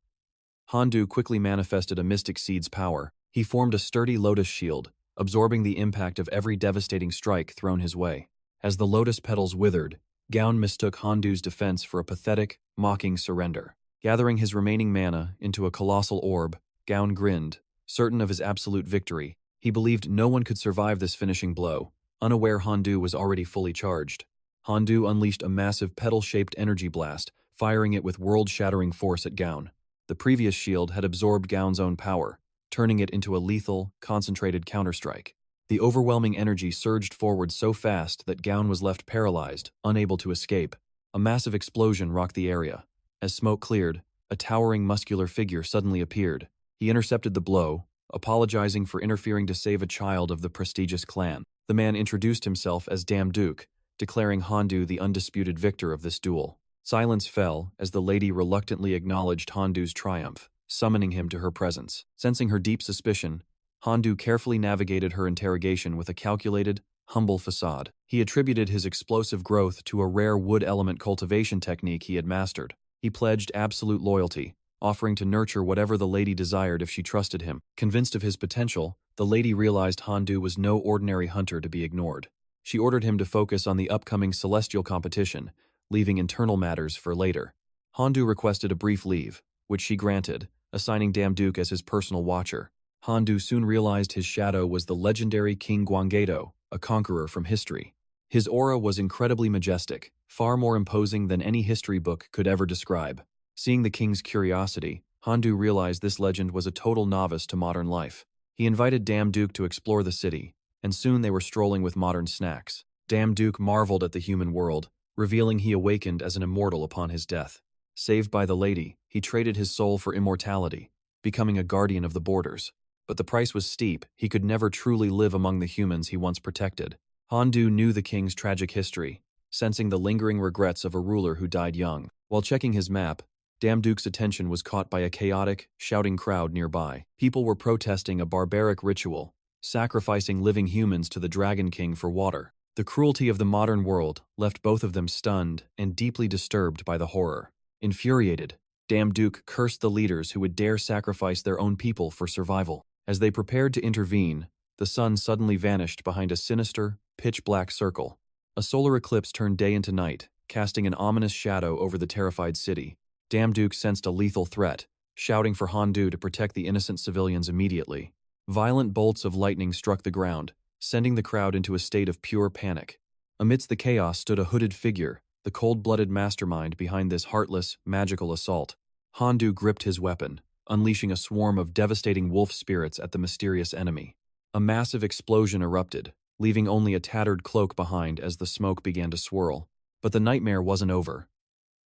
Handu quickly manifested a mystic seed's power. He formed a sturdy lotus shield, absorbing the impact of every devastating strike thrown his way. As the lotus petals withered, Gaon mistook Handu's defense for a pathetic, mocking surrender. Gathering his remaining mana into a colossal orb, Gaon grinned, certain of his absolute victory. He believed no one could survive this finishing blow, unaware Handu was already fully charged. Handu unleashed a massive petal-shaped energy blast, firing it with world-shattering force at Gaon. The previous shield had absorbed Gaon's own power, turning it into a lethal, concentrated counterstrike. The overwhelming energy surged forward so fast that Gaon was left paralyzed, unable to escape. A massive explosion rocked the area. As smoke cleared, a towering muscular figure suddenly appeared. He intercepted the blow, apologizing for interfering to save a child of the prestigious clan. The man introduced himself as 𝒂𝒏𝒌, declaring Handu the undisputed victor of this duel. Silence fell as the lady reluctantly acknowledged Handu's triumph, summoning him to her presence. Sensing her deep suspicion, Handu carefully navigated her interrogation with a calculated, humble facade. He attributed his explosive growth to a rare wood element cultivation technique he had mastered. He pledged absolute loyalty, offering to nurture whatever the lady desired if she trusted him. Convinced of his potential, the lady realized Handu was no ordinary hunter to be ignored. She ordered him to focus on the upcoming celestial competition, leaving internal matters for later. Handu requested a brief leave, which she granted, assigning 𝒂𝒏𝒌 as his personal watcher. Handu soon realized his shadow was the legendary King Gwanggaeto, a conqueror from history. His aura was incredibly majestic, far more imposing than any history book could ever describe. Seeing the king's curiosity, Handu realized this legend was a total novice to modern life. He invited 𝒂𝒏𝒌 to explore the city, and soon they were strolling with modern snacks. 𝒂𝒏𝒌 marveled at the human world, revealing he awakened as an immortal upon his death. Saved by the lady, he traded his soul for immortality, becoming a guardian of the borders. But the price was steep. He could never truly live among the humans he once protected. Handu knew the king's tragic history, sensing the lingering regrets of a ruler who died young. While checking his map, 𝒂𝒏𝒌's attention was caught by a chaotic, shouting crowd nearby. People were protesting a barbaric ritual, sacrificing living humans to the Dragon King for water. The cruelty of the modern world left both of them stunned and deeply disturbed by the horror. Infuriated, 𝒂𝒏𝒌 cursed the leaders who would dare sacrifice their own people for survival. As they prepared to intervene, the sun suddenly vanished behind a sinister, pitch-black circle. A solar eclipse turned day into night, casting an ominous shadow over the terrified city. 𝒂𝒏𝒌 sensed a lethal threat, shouting for Handu to protect the innocent civilians immediately. Violent bolts of lightning struck the ground, sending the crowd into a state of pure panic. Amidst the chaos stood a hooded figure, the cold-blooded mastermind behind this heartless, magical assault. Handu gripped his weapon, unleashing a swarm of devastating wolf spirits at the mysterious enemy. A massive explosion erupted, leaving only a tattered cloak behind as the smoke began to swirl. But the nightmare wasn't over.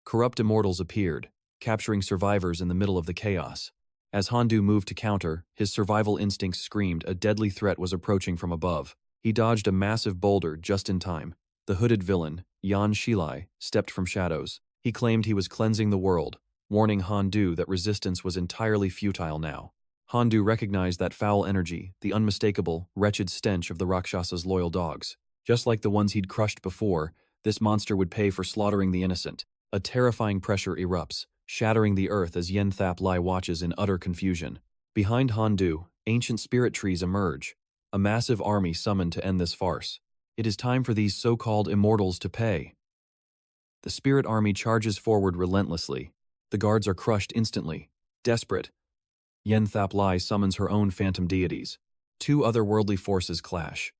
Corrupt immortals appeared, capturing survivors in the middle of the chaos. As Handu moved to counter, his survival instincts screamed a deadly threat was approaching from above. He dodged a massive boulder just in time. The hooded villain, Yan Shilai, stepped from shadows. He claimed he was cleansing the world, warning Handu that resistance was entirely futile now. Handu recognized that foul energy, the unmistakable, wretched stench of the Rakshasa's loyal dogs. Just like the ones he'd crushed before, this monster would pay for slaughtering the innocent. A terrifying pressure erupts, shattering the earth as 𝒂𝒓𝒂𝒏𝒌 watches in utter confusion. Behind Handu, ancient spirit trees emerge, a massive army summoned to end this farce. It is time for these so-called immortals to pay. The spirit army charges forward relentlessly. The guards are crushed instantly. Desperate, 𝒂𝒓𝒂𝒏𝒌 summons her own phantom deities. Two otherworldly forces clash.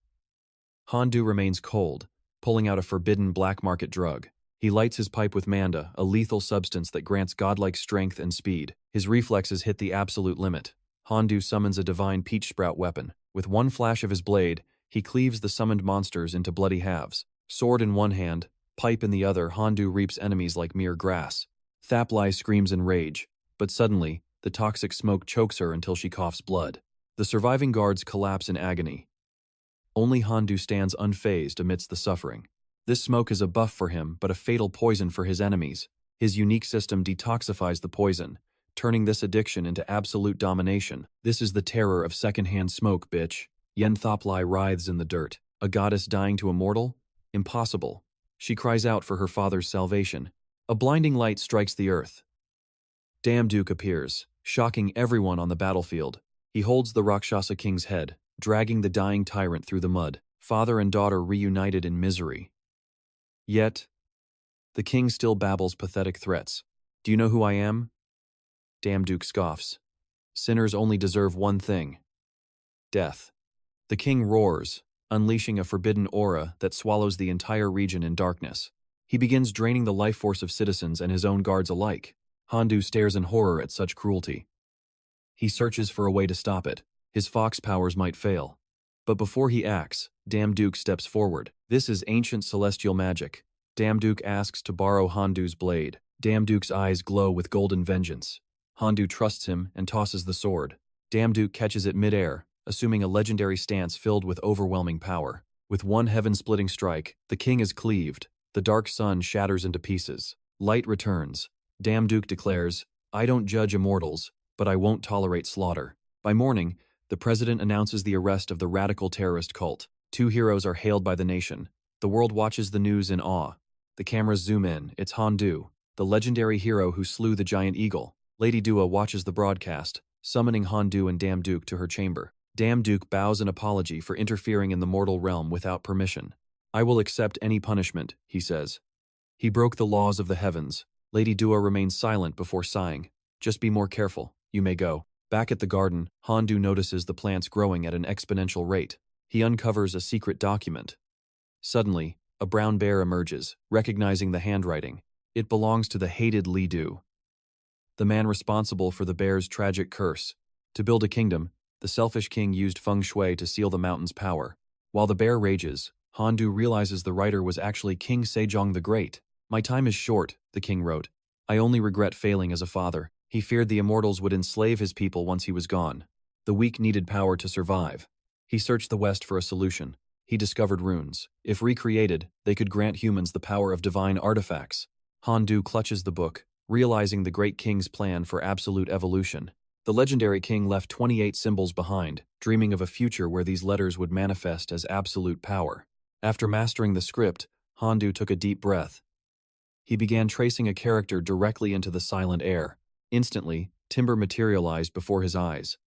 Handu remains cold, pulling out a forbidden black market drug. He lights his pipe with manda, a lethal substance that grants godlike strength and speed. His reflexes hit the absolute limit. Handu summons a divine peach sprout weapon. With one flash of his blade, he cleaves the summoned monsters into bloody halves. Sword in one hand, pipe in the other, Handu reaps enemies like mere grass. 𝒂𝒓𝒂𝒏𝒌 screams in rage, but suddenly, the toxic smoke chokes her until she coughs blood. The surviving guards collapse in agony. Only Handu stands unfazed amidst the suffering. This smoke is a buff for him, but a fatal poison for his enemies. His unique system detoxifies the poison, turning this addiction into absolute domination. This is the terror of secondhand smoke, bitch. 𝒂𝒓𝒂𝒏𝒌 writhes in the dirt. A goddess dying to a mortal? Impossible. She cries out for her father's salvation. A blinding light strikes the earth. 𝒂𝒏𝒌 appears, shocking everyone on the battlefield. He holds the Rakshasa king's head, dragging the dying tyrant through the mud. Father and daughter reunited in misery. Yet, the king still babbles pathetic threats. Do you know who I am? 𝒂𝒏𝒌 scoffs. Sinners only deserve one thing: death. The king roars, unleashing a forbidden aura that swallows the entire region in darkness. He begins draining the life force of citizens and his own guards alike. Handu stares in horror at such cruelty. He searches for a way to stop it. His fox powers might fail. But before he acts, 𝒂𝒏𝒌 steps forward. This is ancient celestial magic. 𝒂𝒏𝒌 asks to borrow Handu's blade. 𝒂𝒏𝒌's eyes glow with golden vengeance. Handu trusts him and tosses the sword. 𝒂𝒏𝒌 catches it midair, assuming a legendary stance filled with overwhelming power. With one heaven-splitting strike, the king is cleaved. The dark sun shatters into pieces. Light returns. 𝒂𝒏𝒌 declares, "I don't judge immortals, but I won't tolerate slaughter." By morning, the president announces the arrest of the radical terrorist cult. 2 heroes are hailed by the nation. The world watches the news in awe. The cameras zoom in. It's Handu, the legendary hero who slew the giant eagle. Lady Dua watches the broadcast, summoning Handu and 𝒂𝒏𝒌 to her chamber. 𝒂𝒏𝒌 bows an apology for interfering in the mortal realm without permission. "I will accept any punishment," he says. "He broke the laws of the heavens." Lady Dua remains silent before sighing. "Just be more careful. You may go." Back at the garden, Handu notices the plants growing at an exponential rate. He uncovers a secret document. Suddenly, a brown bear emerges, recognizing the handwriting. It belongs to the hated Li Du, the man responsible for the bear's tragic curse. To build a kingdom, the selfish king used feng shui to seal the mountain's power. While the bear rages, Handu realizes the writer was actually King Sejong the Great. "My time is short," the king wrote. "I only regret failing as a father." He feared the immortals would enslave his people once he was gone. The weak needed power to survive. He searched the West for a solution. He discovered runes. If recreated, they could grant humans the power of divine artifacts. Handu clutches the book, realizing the great king's plan for absolute evolution. The legendary king left 28 symbols behind, dreaming of a future where these letters would manifest as absolute power. After mastering the script, Handu took a deep breath. He began tracing a character directly into the silent air. Instantly, timber materialized before his eyes.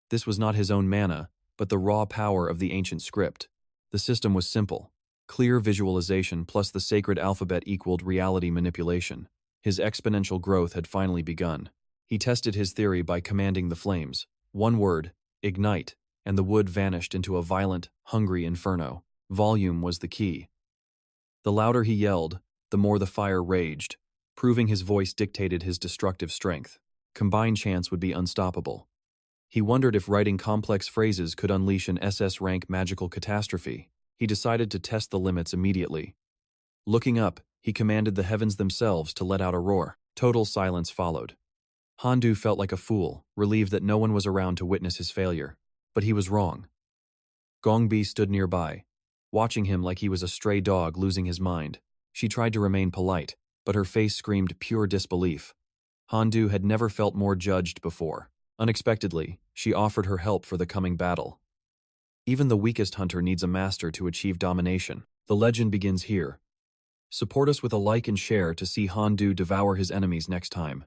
This was not his own mana, but the raw power of the ancient script. The system was simple. Clear visualization plus the sacred alphabet equaled reality manipulation. His exponential growth had finally begun. He tested his theory by commanding the flames. One word, ignite, and the wood vanished into a violent, hungry inferno. Volume was the key. The louder he yelled, the more the fire raged, proving his voice dictated his destructive strength. Combined chance would be unstoppable. He wondered if writing complex phrases could unleash an SS-rank magical catastrophe. He decided to test the limits immediately. Looking up, he commanded the heavens themselves to let out a roar. Total silence followed. Handu felt like a fool, relieved that no one was around to witness his failure. But he was wrong. 𝒂𝒏𝒌 stood nearby, watching him like he was a stray dog losing his mind. She tried to remain polite, but her face screamed pure disbelief. Handu had never felt more judged before. Unexpectedly, she offered her help for the coming battle. Even the weakest hunter needs a master to achieve domination. The legend begins here. Support us with a like and share to see Handu devour his enemies next time.